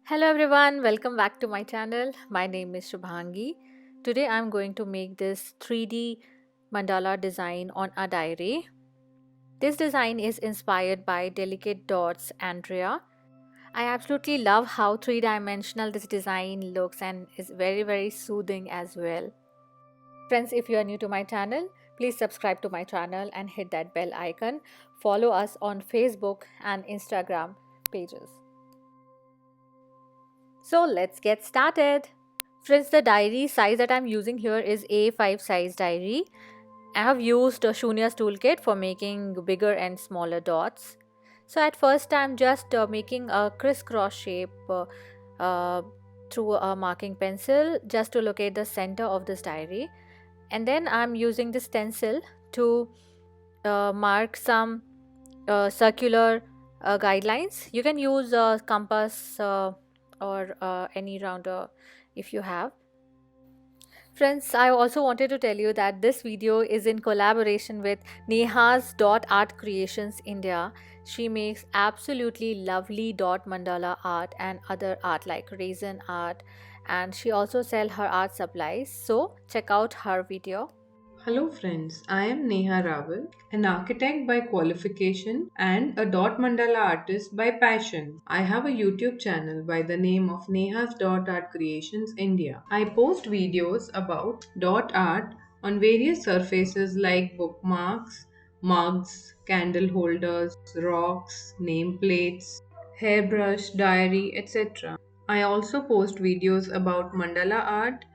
Hello everyone, welcome back to my channel. My name is Shubhangi. Today I'm going to make this 3D mandala design on a diary. This design is inspired by Delicate Dots Andrea. I absolutely love how three-dimensional this design looks and is very soothing as well. Friends, if you are new to my channel, please subscribe to my channel and hit that bell icon. Follow us on Facebook and Instagram pages. So let's get started. Friends, the diary size that I'm using here is A5 size diary. I have used Shunya's toolkit for making bigger and smaller dots. So at first I'm just making a crisscross shape uh, through a marking pencil just to locate the center of this diary. And then I'm using this stencil to mark some circular guidelines. You can use a compass or any rounder if you have. Friends, I also wanted to tell you that this video is in collaboration with Neha's Dot Art Creations India. She makes absolutely lovely dot mandala art and other art like resin art, and she also sells her art supplies. So check out her video. Hello friends, I am Neha Rawal, an architect by qualification and a dot mandala artist by passion. I have a YouTube channel by the name of Neha's Dot Art Creations India. I post videos about dot art on various surfaces like bookmarks, mugs, candle holders, rocks, nameplates, hairbrush, diary, etc. I also post videos about mandala art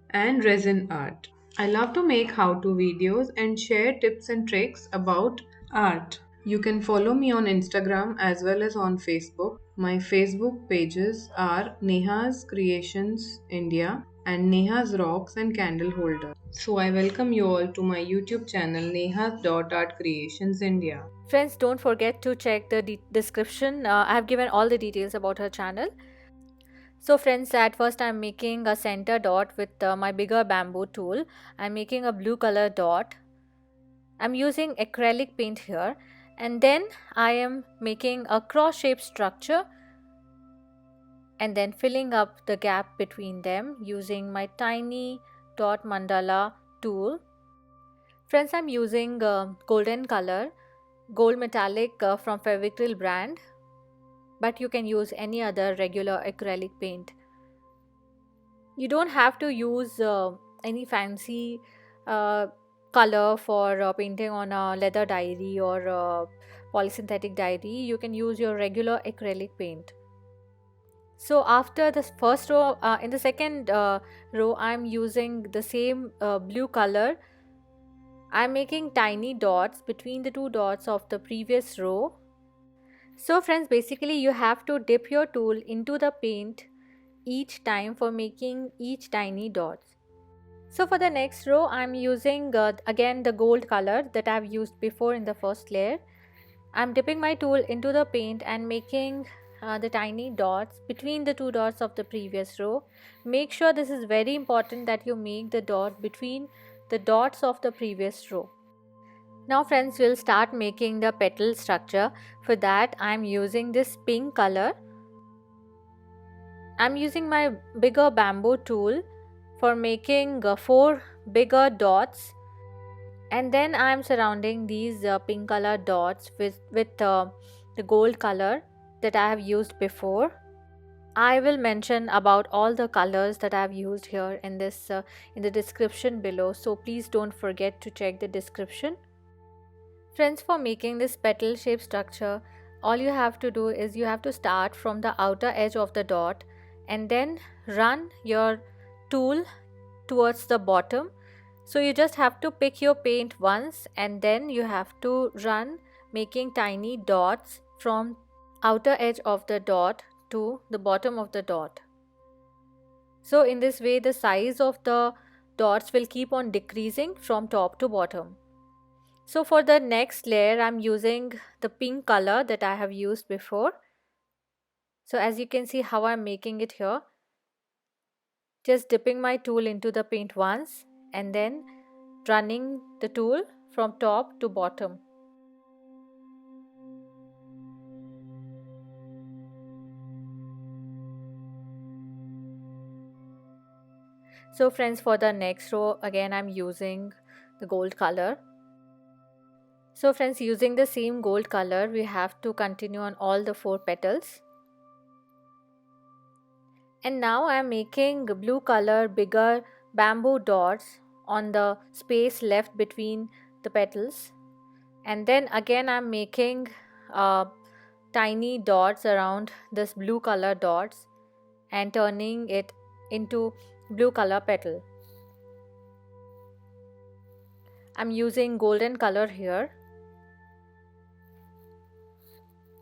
and resin art. I love to make how to videos and share tips and tricks about art. You can follow me on Instagram as well as on Facebook. My Facebook pages are Neha's Creations India and Neha's Rocks and Candle Holder. So I welcome you all to my YouTube channel Neha's Dot Art Creations India. Friends, don't forget to check the description. I have given all the details about her channel. So friends, at first I'm making a center dot with my bigger bamboo tool. I'm making a blue color dot. I'm using acrylic paint here, and then I am making a cross shaped structure and then filling up the gap between them using my tiny dot mandala tool. Friends, I'm using golden color, gold metallic from Fevicryl brand, but you can use any other regular acrylic paint. You don't have to use any fancy uh, color for painting on a leather diary or polysynthetic diary. You can use your regular acrylic paint. So after the first row, in the second row I'm using the same blue color. I'm making tiny dots between the two dots of the previous row. So friends, basically you have to dip your tool into the paint each time for making each tiny dots. So for the next row, I'm using again the gold color that I've used before in the first layer. I'm dipping my tool into the paint and making the tiny dots between the two dots of the previous row. Make sure this is very important that you make the dot between the dots of the previous row. Now friends, we'll start making the petal structure. For that, I'm using this pink color. I'm using my bigger bamboo tool for making 4 bigger dots, and then I'm surrounding these pink color dots with the gold color that I have used before. I will mention about all the colors that I have used here in this in the description below, so please don't forget to check the description. Friends, for making this petal shape structure, all you have to do is you have to start from the outer edge of the dot and then run your tool towards the bottom. So you just have to pick your paint once and then you have to run making tiny dots from outer edge of the dot to the bottom of the dot. So in this way the size of the dots will keep on decreasing from top to bottom. So for the next layer I'm using the pink color that I have used before. So as you can see how I'm making it here, just dipping my tool into the paint once and then running the tool from top to bottom. So friends, for the next row again I'm using the gold color. So friends, using the same gold color we have to continue on all the 4 petals. And now I am making blue color bigger bamboo dots on the space left between the petals. And then again I'm making tiny dots around this blue color dots and turning it into blue color petal. I'm using golden color here.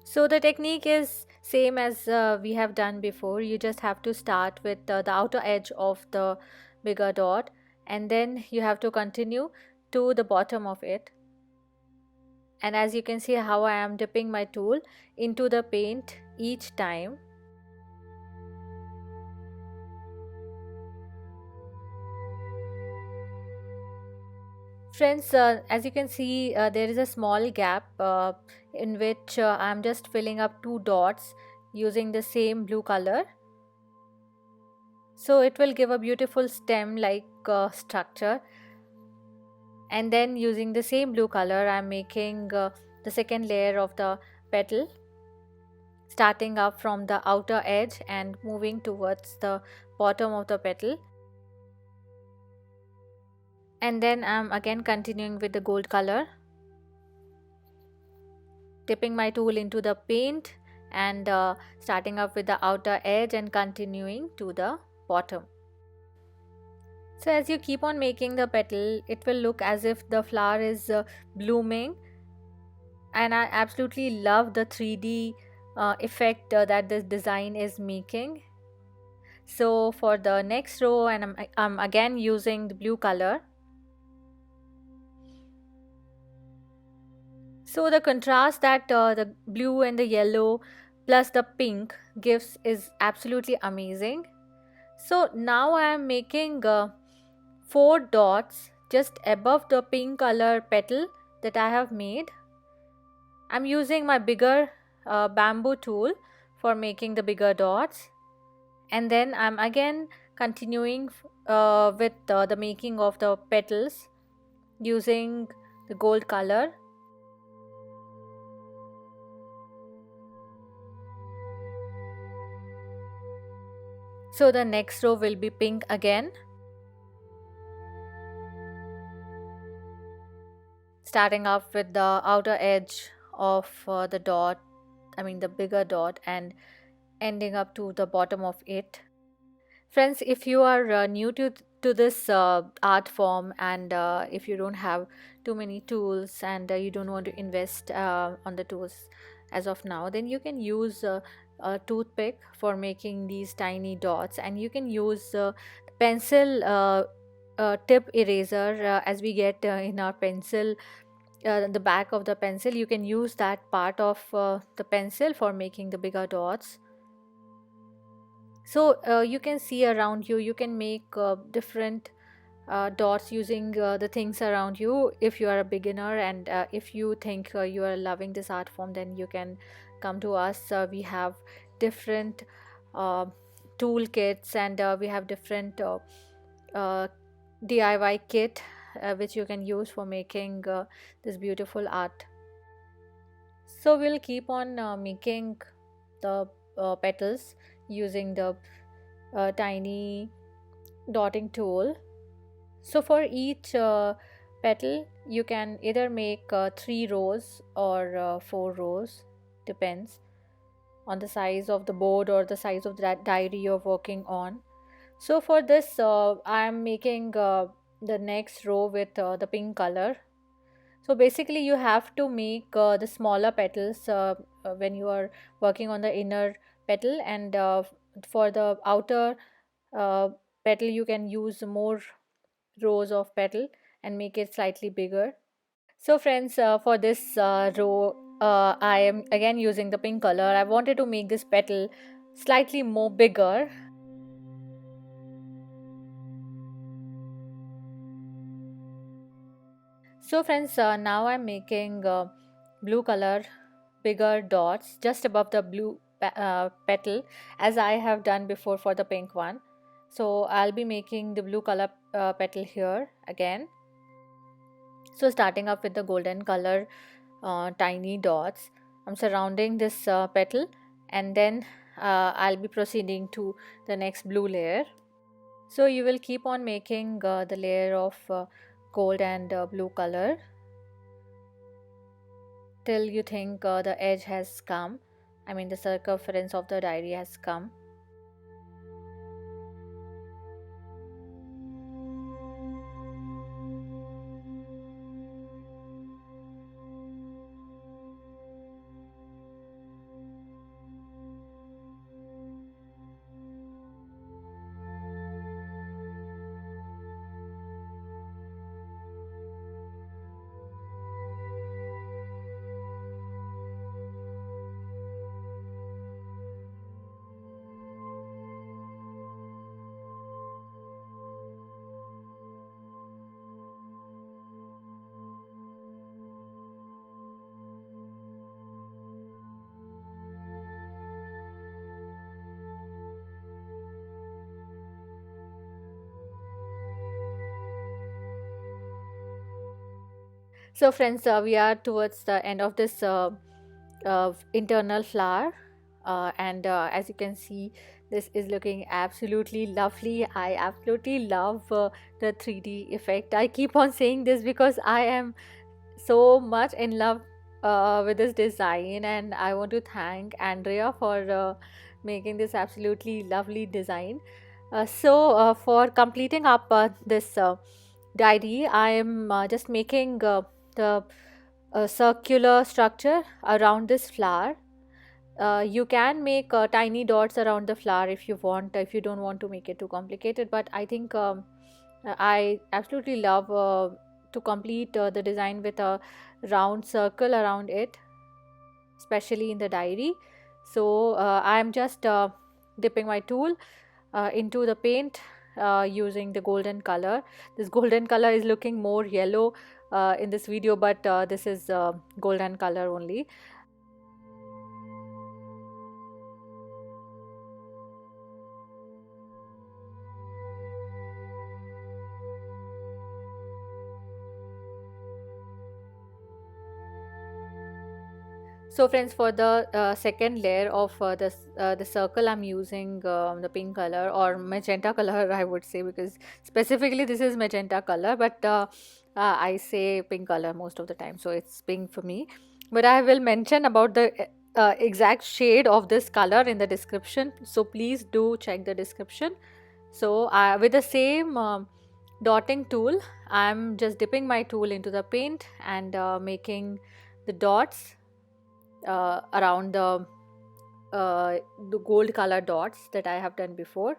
So the technique is same as we have done before. You just have to start with the outer edge of the bigger dot, and then you have to continue to the bottom of it. And as you can see how I am dipping my tool into the paint each time. Friends, as you can see, there is a small gap in which I'm just filling up 2 dots using the same blue color. So it will give a beautiful stem like structure. And then using the same blue color, I'm making the second layer of the petal, starting up from the outer edge and moving towards the bottom of the petal. And then I'm again continuing with the gold color, dipping my tool into the paint and starting up with the outer edge and continuing to the bottom. So as you keep on making the petal, it will look as if the flower is blooming, and I absolutely love the 3D effect that this design is making. So for the next row, and I'm again using the blue color. So the contrast that the blue and the yellow plus the pink gives is absolutely amazing. So now I am making 4 dots just above the pink color petal that I have made. I'm using my bigger bamboo tool for making the bigger dots, and then I'm again continuing with the making of the petals using the gold color. So the next row will be pink again, starting off with the outer edge of the dot, the bigger dot, and ending up to the bottom of it. Friends, if you are new to this art form, and if you don't have too many tools, and you don't want to invest on the tools as of now, then you can use a toothpick for making these tiny dots, and you can use pencil tip eraser as we get in our pencil, the back of the pencil. You can use that part of the pencil for making the bigger dots. So you can see around you, you can make different dots using the things around you. If you are a beginner, and if you think you are loving this art form, then you can come to us. We have different tool kits, and we have different DIY kit which you can use for making this beautiful art. So we'll keep on making the petals using the tiny dotting tool. So for each petal you can either make 3 rows or 4 rows, depends on the size of the board or the size of that diary you're working on. So for this I am making the next row with the pink color. So basically you have to make the smaller petals when you are working on the inner petal, and for the outer uh, petal you can use more rows of petal and make it slightly bigger. So friends, for this row I am again using the pink color. I wanted to make this petal slightly more bigger. So friends, now I'm making blue color bigger dots just above the blue petal, as I have done before for the pink one. So I'll be making the blue color petal here again. So starting up with the golden color tiny dots, I'm surrounding this petal, and then I'll be proceeding to the next blue layer. So you will keep on making the layer of gold and blue color till you think the edge has come, I mean the circumference of the diary has come. So friends, we are towards the end of this internal flower, and as you can see, this is looking absolutely lovely. I absolutely love the 3D effect. I keep on saying this because I am so much in love with this design, and I want to thank Andrea for making this absolutely lovely design. For completing up this diary, I am just making the circular structure around this flower. You can make tiny dots around the flower if you want, if you don't want to make it too complicated, but I think I absolutely love to complete the design with a round circle around it, especially in the diary. So I'm just dipping my tool into the paint using the golden color. This golden color is looking more yellow in this video, but this is golden color only. So friends, for the second layer of the circle, I'm using the pink color or magenta color, I would say, because specifically this is magenta color, but I say pink color most of the time, so it's pink for me. But I will mention about the exact shade of this color in the description, so please do check the description. So with the same dotting tool, I'm just dipping my tool into the paint and making the dots around the gold color dots that I have done before.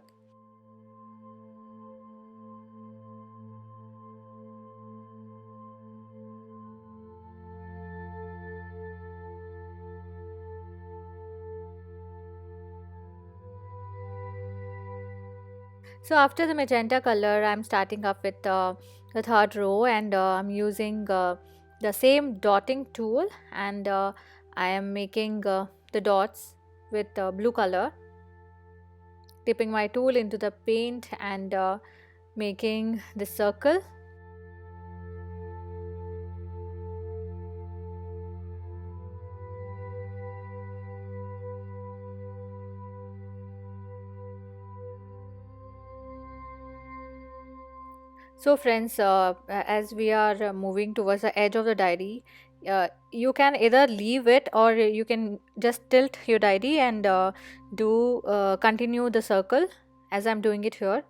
So after the magenta color, I'm starting up with the third row, and I'm using the same dotting tool, and I am making the dots with blue color, dipping my tool into the paint and making the circle. So friends, as we are moving towards the edge of the diary, you can either leave it or you can just tilt your diary and do continue the circle as I'm doing it here.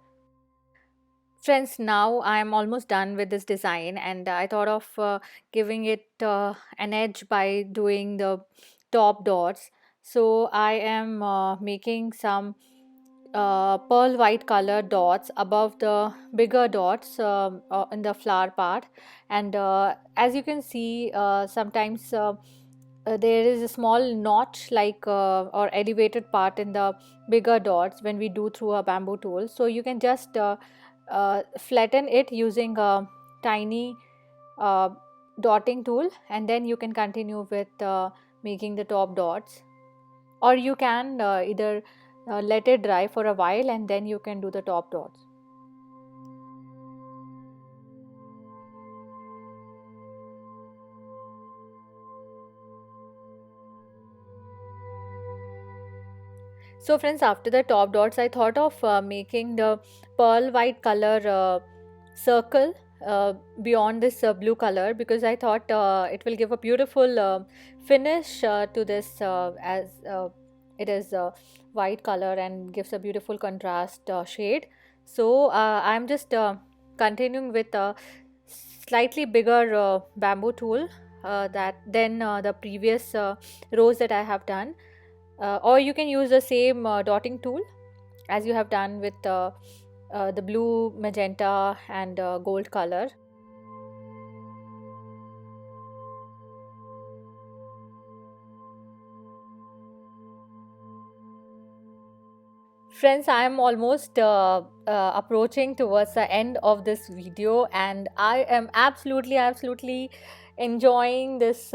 Friends, now I am almost done with this design, and I thought of giving it an edge by doing the top dots. So I am making some pearl white color dots above the bigger dots in the flower part, and as you can see, sometimes there is a small notch like or elevated part in the bigger dots when we do through a bamboo tool. So you can just flatten it using a tiny uh, dotting tool, and then you can continue with making the top dots, or you can either let it dry for a while, and then you can do the top dots. So friends, after the top dots, I thought of making the pearl white color circle beyond this blue color, because I thought it will give a beautiful finish to this, as it is white color and gives a beautiful contrast shade. So I'm just continuing with a slightly bigger bamboo tool that than the previous rows that I have done, or you can use the same dotting tool as you have done with the blue, magenta and gold color. Friends, I am almost approaching towards the end of this video, and I am absolutely enjoying this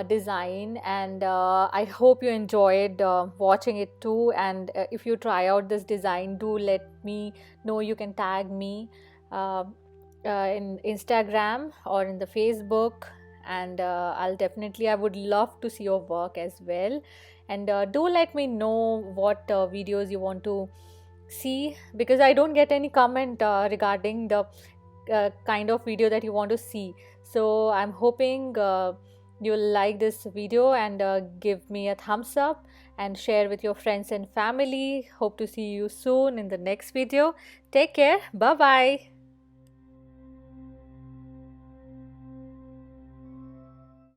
design, and I hope you enjoyed watching it too. And if you try out this design, do let me know. You can tag me uh, in Instagram or in the Facebook, and I would love to see your work as well. And do let me know what videos you want to see, because I don't get any comment regarding the kind of video that you want to see. So I'm hoping you'll like this video, and give me a thumbs up and share with your friends and family. Hope to see you soon in the next video. Take care. Bye bye.